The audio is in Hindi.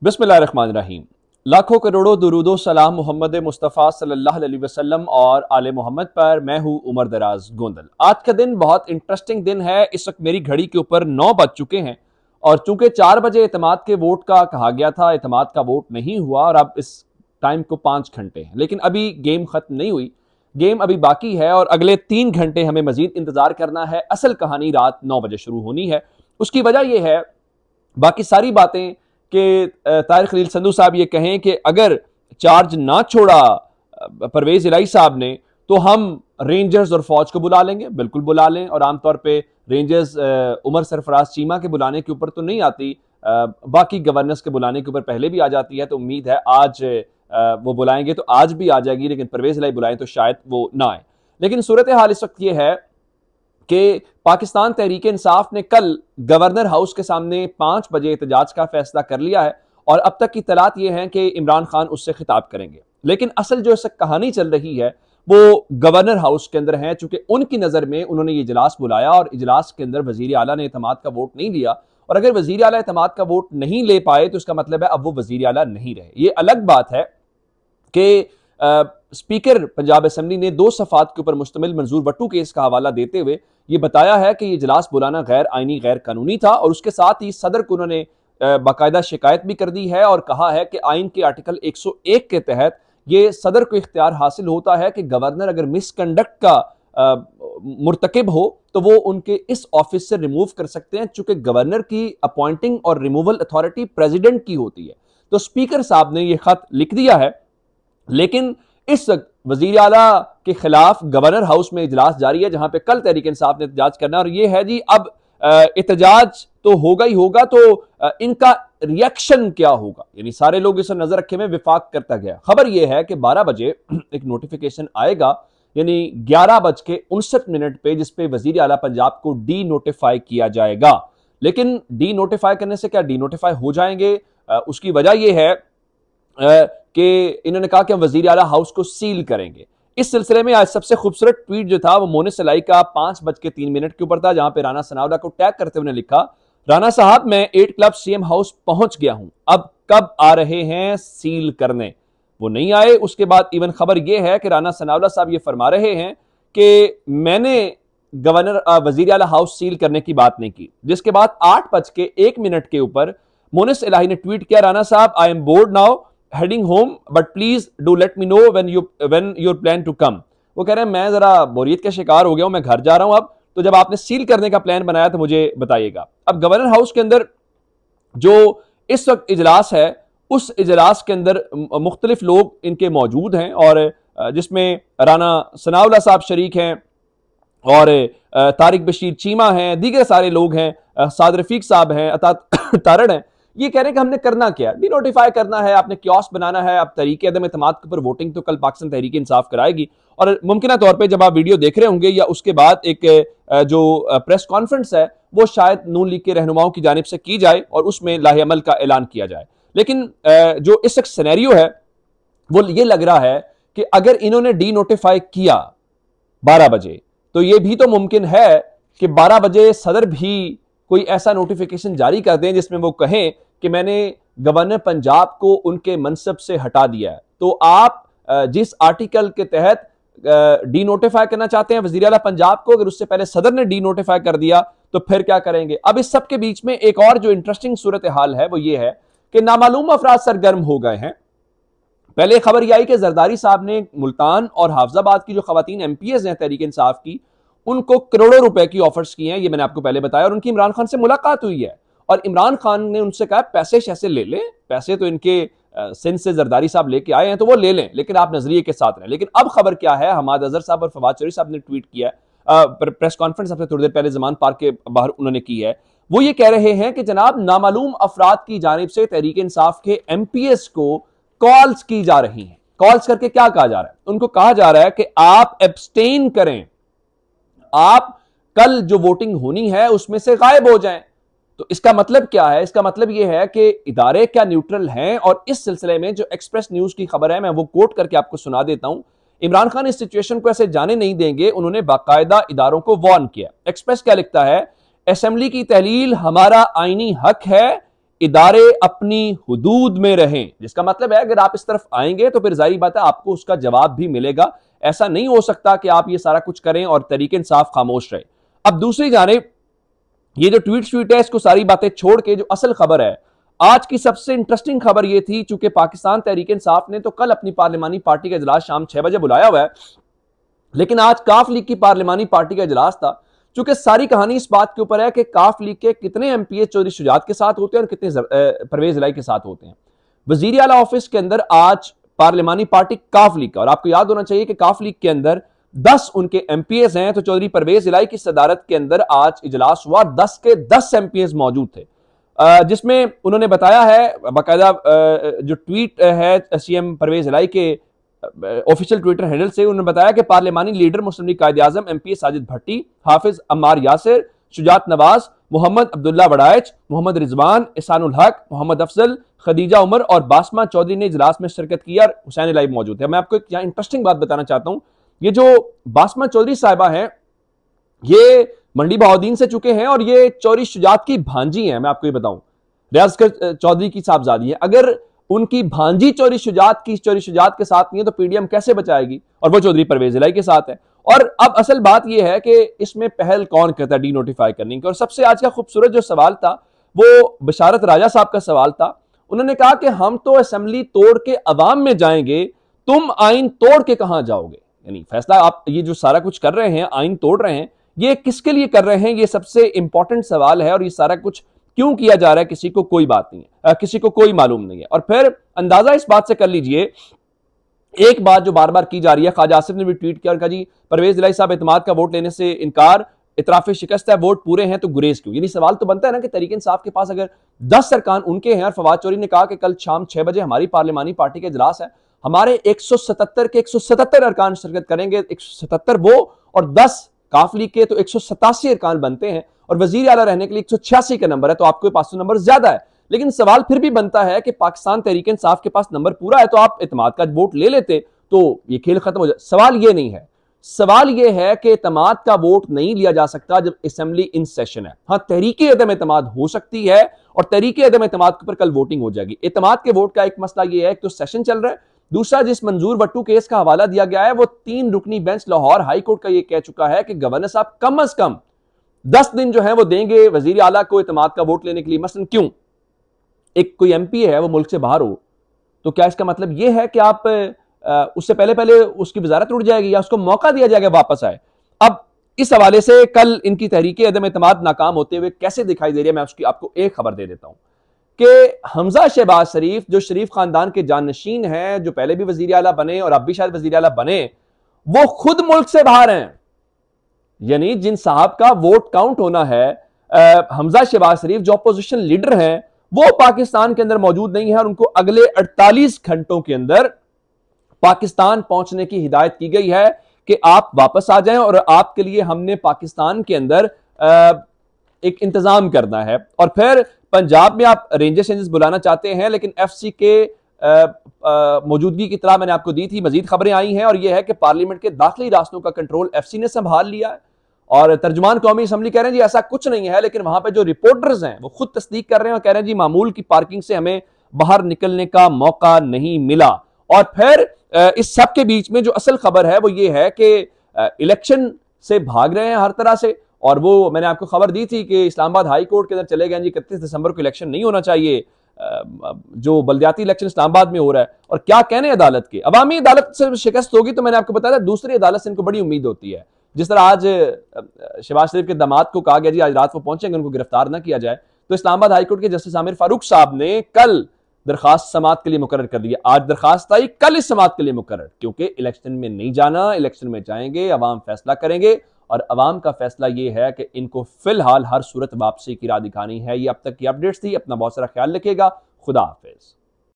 बिस्मिल्लाहिर्रहमानिर्रहीम। लाखों करोड़ों दुरूदो सलाम मोहम्मद मुस्तफ़ा सल्लल्लाहु अलैहि वसल्लम और आले मोहम्मद पर। मैं हूँ उमर दराज गोंदल। आज का दिन बहुत इंटरेस्टिंग दिन है। इस वक्त मेरी घड़ी के ऊपर 9 बज चुके हैं और चूंकि 4 बजे इत्तेमाद के वोट का कहा गया था, इत्तेमाद का वोट नहीं हुआ और अब इस टाइम को 5 घंटे हैं, लेकिन अभी गेम खत्म नहीं हुई, गेम अभी बाकी है और अगले 3 घंटे हमें मजीद इंतजार करना है। असल कहानी रात 9 बजे शुरू होनी है। उसकी वजह यह है, बाकी सारी बातें कि तारिक खलील संधू साहब ये कहें कि अगर चार्ज ना छोड़ा परवेज इलाही साहब ने तो हम रेंजर्स और फौज को बुला लेंगे। बिल्कुल बुला लें, और आमतौर पे रेंजर्स उमर सरफराज चीमा के बुलाने के ऊपर तो नहीं आती, बाकी गवर्नर्स के बुलाने के ऊपर पहले भी आ जाती है। तो उम्मीद है आज वो बुलाएंगे तो आज भी आ जाएगी, लेकिन परवेज इलाही बुलाएं तो शायद वो ना आए। लेकिन सूरत हाल इस वक्त ये है कि पाकिस्तान तहरीक इंसाफ ने कल गवर्नर हाउस के सामने 5 बजे एहतजाज का फैसला कर लिया है और अब तक की तलात ये है कि इमरान खान उससे खिताब करेंगे। लेकिन असल जो इस कहानी चल रही है वो गवर्नर हाउस के अंदर है, चूंकि उनकी नजर में उन्होंने ये इजलास बुलाया और इजलास के अंदर वजीर आला ने इत्तेमाद का वोट नहीं लिया, और अगर वजीर आला इत्तेमाद का वोट नहीं ले पाए तो इसका मतलब है अब वो वजीर आला नहीं रहे। ये अलग बात है कि स्पीकर पंजाब असेंबली ने 2 सफ़ात के ऊपर मुश्तमिल मंजूर बट्टू केस का हवाला देते हुए ये बताया है कि ये इजलास बुलाना गैर आईनी गैर कानूनी था, और उसके साथ ही सदर को उन्होंने बाकायदा शिकायत भी कर दी है और कहा है कि आइन के आर्टिकल 101 के तहत ये सदर को इख्तियार हासिल होता है कि गवर्नर अगर मिसकंडक्ट का मुर्तकिब हो तो वो उनके इस ऑफिस से रिमूव कर सकते हैं, चूंकि गवर्नर की अपॉइंटिंग और रिमूवल अथॉरिटी प्रेसिडेंट की होती है। तो स्पीकर साहब ने यह खत लिख दिया है, लेकिन इस वजीर आला के खिलाफ गवर्नर हाउस में इजलास जारी है जहां पे कल तहरीक इंसाफ ने एहतजाज करना, और ये है जी अब एहतजाज तो होगा ही होगा, तो इनका रिएक्शन क्या होगा, यानी सारे लोग इस नजर रखे में विफाक करता गया। खबर यह है कि 12 बजे एक नोटिफिकेशन आएगा, यानी 11:59 पे, जिसपे वजीर आला पंजाब को डी नोटिफाई किया जाएगा। लेकिन डी नोटिफाई करने से क्या डी नोटिफाई हो जाएंगे? उसकी वजह यह है कि इन्होंने कहा कि हम वजीर आला हाउस को सील करेंगे। इस सिलसिले में आज सबसे खूबसूरत ट्वीट जो था वो मोनिस इलाही का 5:03 के ऊपर था, जहां पे राना सनाउल्लाह को टैग करते हुए लिखा, राना साहब मैं 8 क्लब सीएम हाउस पहुंच गया हूं, अब कब आ रहे हैं सील करने? वो नहीं आए। उसके बाद इवन खबर यह है कि राना सनाउल्लाह साहब ये फरमा रहे हैं कि मैंने गवर्नर वजीर आला हाउस सील करने की बात नहीं की। जिसके बाद 8:01 के ऊपर मोनिस इलाही ने ट्वीट किया, राना साहब I am bored now heading home but please do let me know when your plan to come. वो कह रहे हैं मैं जरा बोरियत का शिकार हो गया हूं, मैं घर जा रहा हूं अब, तो जब आपने सील करने का प्लान बनाया तो मुझे बताइएगा। अब गवर्नर हाउस के अंदर जो इस वक्त इजलास है उस इजलास के अंदर मुख्तलिफ लोग इनके मौजूद हैं, और जिसमें राना सनाउल्लाह साहब शरीक हैं और तारिक बशीर चीमा हैं, दीगर सारे लोग हैं, साद रफीक साहब हैं, अता तारड़ हैं। ये कह रहे हैं कि हमने करना क्या है, डी नोटिफाई करना है, आपने क्योस बनाना है। अब तरीके अदम एतमाद के ऊपर वोटिंग तो कल पाकिस्तान तहरीक इंसाफ कराएगी, और मुमकिन तौर पे जब आप वीडियो देख रहे होंगे या उसके बाद एक जो प्रेस कॉन्फ्रेंस है वो शायद नून लीग के रहनुमाओं की जानिब से की जाए और उसमें लाहे अमल का ऐलान किया जाए। लेकिन जो इस एक सिनेरियो है वो ये लग रहा है कि अगर इन्होंने डी नोटिफाई किया 12 बजे तो ये भी तो मुमकिन है कि 12 बजे सदर भी कोई ऐसा नोटिफिकेशन जारी कर दें जिसमें वो कहें कि मैंने गवर्नर पंजाब को उनके मनसब से हटा दिया है। तो आप जिस आर्टिकल के तहत डी नोटिफाई करना चाहते हैं वजीर आला पंजाब को, अगर उससे पहले सदर ने डी नोटिफाई कर दिया तो फिर क्या करेंगे? अब इस सब के बीच में एक और जो इंटरेस्टिंग सूरत हाल है वो ये है कि नामालूम अफराद सरगर्म हो गए हैं। पहले खबर यह आई कि जरदारी साहब ने मुल्तान और हाफजाबाद की जो खवातीन एमपीएस हैं तहरीक इंसाफ की, उनको करोड़ों रुपए की ऑफर्स की हैं, ये मैंने आपको पहले बताया, और उनकी इमरान खान से मुलाकात हुई है और इमरान खान ने उनसे कहा पैसे शैसे ले लें, पैसे तो इनके सिंध से जरदारी साहब लेके आए हैं तो वो ले लें, लेकिन आप नजरिए के साथ रहें। लेकिन अब खबर क्या है, हमाद अजहर साहब और फवाद चौधरी साहब ने ट्वीट किया, प्रेस कॉन्फ्रेंस अपने थोड़ी देर पहले जमान पार्क के बाहर उन्होंने की है। वो ये कह रहे हैं कि जनाब नामालूम अफराद की जानिब से तहरीक इंसाफ के एमपीएस को कॉल्स की जा रही हैं। कॉल्स करके क्या कहा जा रहा है? उनको कहा जा रहा है कि आप एब्सटेन करें, आप कल जो वोटिंग होनी है उसमें से गायब हो जाएं। तो इसका मतलब क्या है? इसका मतलब यह है कि इदारे क्या न्यूट्रल हैं, और इस सिलसिले में जो एक्सप्रेस न्यूज की खबर है मैं वो कोट करके आपको सुना देता हूं। इमरान खान इस सिचुएशन को ऐसे जाने नहीं देंगे, उन्होंने बाकायदा इदारों को वार्न किया। एक्सप्रेस क्या लिखता है, असेंबली की तहलील हमारा आईनी हक है, इदारे अपनी हुदूद में रहें, जिसका मतलब है अगर आप इस तरफ आएंगे तो फिर जाहिर बात है आपको उसका जवाब भी मिलेगा। ऐसा नहीं हो सकता कि आप ये सारा कुछ करें और तरीके इंसाफ खामोश रहे। अब दूसरी जानिब ये जो ट्वीट है, इसको सारी बातें छोड़ के जो असल खबर है, आज की सबसे इंटरेस्टिंग खबर ये थी, चूंकि पाकिस्तान तहरीक इंसाफ ने तो कल अपनी पार्लिमानी पार्टी का इजलास शाम 6 बजे बुलाया हुआ है, लेकिन आज काफ लीग की पार्लिमानी पार्टी का इजलास था। चूंकि सारी कहानी इस बात के ऊपर है कि काफ लीग के कितने एमपीए चौधरी शुजात के साथ होते हैं और कितने परवेज इलाही के साथ होते हैं। वजीर आला ऑफिस के अंदर आज पार्लिमानी पार्टी काफ लीग का, और आपको याद होना चाहिए कि काफ लीग के अंदर 10 उनके एमपीएस हैं, तो चौधरी परवेज इलाही की सदारत के अंदर आज इजलास हुआ। 10 के 10 एमपीएस मौजूद थे, जिसमें उन्होंने बताया है, बाकायदा जो ट्वीट है सीएम परवेज इलाही के ऑफिशियल ट्विटर हैंडल से, उन्होंने बताया कि पार्लिमानी लीडर मुस्लिम लीग कायद आजम एमपी साजिद भट्टी, हाफिज अम्मार यासिर, शुजात नवाज, मोहम्मद अब्दुल्ला वड़ाइच, मोहम्मद रिजवान, इसानुल हक, मोहम्मद अफजल, खदीजा उमर और बासमा चौधरी ने इजलास में शिरकत की और हुसैन इलाही मौजूद है। मैं आपको एक यहाँ इंटरेस्टिंग बात बताना चाहता हूँ। ये जो बासमा चौधरी साहिबा हैं, ये मंडी बहाउद्दीन से चुके हैं और ये चौधरी शुजात की भांजी हैं। मैं आपको ये बताऊं, रियाज चौधरी की साहबजादी है। अगर उनकी भांजी चौधरी शुजात के साथ नहीं है तो पीडीएम कैसे बचाएगी, और वो चौधरी परवेज इलाही के साथ है। और अब असल बात यह है कि इसमें पहल कौन करता है डी नोटिफाई करने की। और सबसे आज का खूबसूरत जो सवाल था वो बशारत राजा साहब का सवाल था। उन्होंने कहा कि हम तो असेंबली तोड़ के अवाम में जाएंगे, तुम आइन तोड़ के कहां जाओगे। यानी फैसला आप ये जो सारा कुछ कर रहे हैं, आइन तोड़ रहे हैं, ये किसके लिए कर रहे हैं, ये सबसे इंपॉर्टेंट सवाल है। और ये सारा कुछ क्यों किया जा रहा है, किसी को कोई बात नहीं है, किसी को कोई मालूम नहीं है। और फिर अंदाजा इस बात से कर लीजिए, एक बात जो बार बार की जा रही है, ख्वाजा आसिफ ने भी ट्वीट किया और कहा जी परवेज इलाही साहब एतमाद का वोट लेने से इनकार, इतराफे शिकस्त है, वोट पूरे हैं तो गुरेज क्यों। यानी सवाल तो बनता है ना कि तहरीक इंसाफ के पास अगर 10 अरकान उनके हैं, और फवाद चौधरी ने कहा कि कल शाम 6 बजे हमारी पार्लिमानी पार्टी का इजलास है, हमारे 177 के 177 अरकान शिरकत करेंगे, 177 वो और 10 काफ लीग के, तो 187 अरकान बनते हैं। और वजीर आला रहने के लिए 186 का नंबर है, तो आपके पास तो नंबर ज्यादा है। लेकिन सवाल फिर भी बनता है कि पाकिस्तान तहरीक इंसाफ के पास नंबर पूरा है, तो आप इत्तेमाद का वोट ले लेते तो ये खेल खत्म हो जाए। सवाल ये नहीं है, सवाल ये है कि इत्तेमाद का वोट नहीं लिया जा सकता जब असेंबली इन सेशन है। हाँ, तहरीके अदम इत्तेमाद हो सकती है और तहरीके अदम इत्तेमाद के ऊपर कल वोटिंग हो जाएगी। इत्तेमाद के वोट का एक मसला ये है कि तो सेशन चल रहा है, दूसरा जिस मंजूर वट्टू केस का हवाला दिया गया है, वो 3 रुकनी बेंच लाहौर हाई कोर्ट का ये कह चुका है कि गवर्नर साहब कम अज कम 10 दिन जो है वो देंगे वजीर आला को इत्तेमाद का वोट लेने के लिए। मसलन क्यों, एक कोई एमपी है वो मुल्क से बाहर हो, तो क्या इसका मतलब ये है कि आप उससे पहले उसकी वजारत उड़ जाएगी या उसको मौका दिया जाएगा वापस आए। अब इस हवाले से कल इनकी तहरीके अदम इत्तेमाद नाकाम होते हुए कैसे दिखाई दे रही है, मैं उसकी आपको एक खबर दे देता हूं कि हमजा शहबाज शरीफ जो शरीफ खानदान के जाननशीन हैं, जो पहले भी वजीर आला बने और अब भी शायद वजीर आला बने, वो खुद मुल्क से बाहर हैं। यानी जिन साहब का वोट काउंट होना है, हमजा शहबाज शरीफ जो अपोजिशन लीडर हैं, वो पाकिस्तान के अंदर मौजूद नहीं है और उनको अगले 48 घंटों के अंदर पाकिस्तान पहुंचने की हिदायत की गई है कि आप वापस आ जाएं और आपके लिए हमने पाकिस्तान के अंदर एक इंतजाम करना है। और फिर पंजाब में आप रेंजर्स बुलाना चाहते हैं, लेकिन एफसी के मौजूदगी की तरह मैंने आपको दी थी, मजीद खबरें आई हैं और यह है कि पार्लियामेंट के दाखिली रास्तों का कंट्रोल एफसी ने संभाल लिया है। और तर्जुमान कौमी असम्बली कह रहे हैं जी ऐसा कुछ नहीं है, लेकिन वहां पे जो रिपोर्टर्स हैं वो खुद तस्दीक कर रहे हैं और कह रहे हैं जी मामूल की पार्किंग से हमें बाहर निकलने का मौका नहीं मिला। और फिर इस सब के बीच में जो असल खबर है वो ये है कि इलेक्शन से भाग रहे हैं हर तरह से। और वो मैंने आपको खबर दी थी कि इस्लामाबाद हाई कोर्ट के अंदर चले गए जी 31 दिसंबर को इलेक्शन नहीं होना चाहिए, जो बल्दियाती इलेक्शन इस्लामाबाद में हो रहा है। और क्या कहने अदालत के, अवामी अदालत से शिकस्त होगी तो मैंने आपको बताया दूसरी अदालत से इनको बड़ी उम्मीद होती है। जिस तरह आज शहबाज शरीफ के दामाद को कहा गया जी आज रात को पहुंचेंगे, उनको गिरफ्तार ना किया जाए, तो इस्लामाबाद हाई कोर्ट के जस्टिस आमिर फारूक साहब ने कल दरखास्त समाअत के लिए मुकर्रर कर दिया। आज दरखास्त आई, कल इस समाअत के लिए मुकर्रर, क्योंकि इलेक्शन में नहीं जाना, इलेक्शन में जाएंगे, अवाम फैसला करेंगे और अवाम का फैसला ये है कि इनको फिलहाल हर सूरत वापसी की राह दिखानी है। ये अब तक की अपडेट्स थी, अपना बहुत सारा ख्याल रखिएगा। खुदा हाफिज।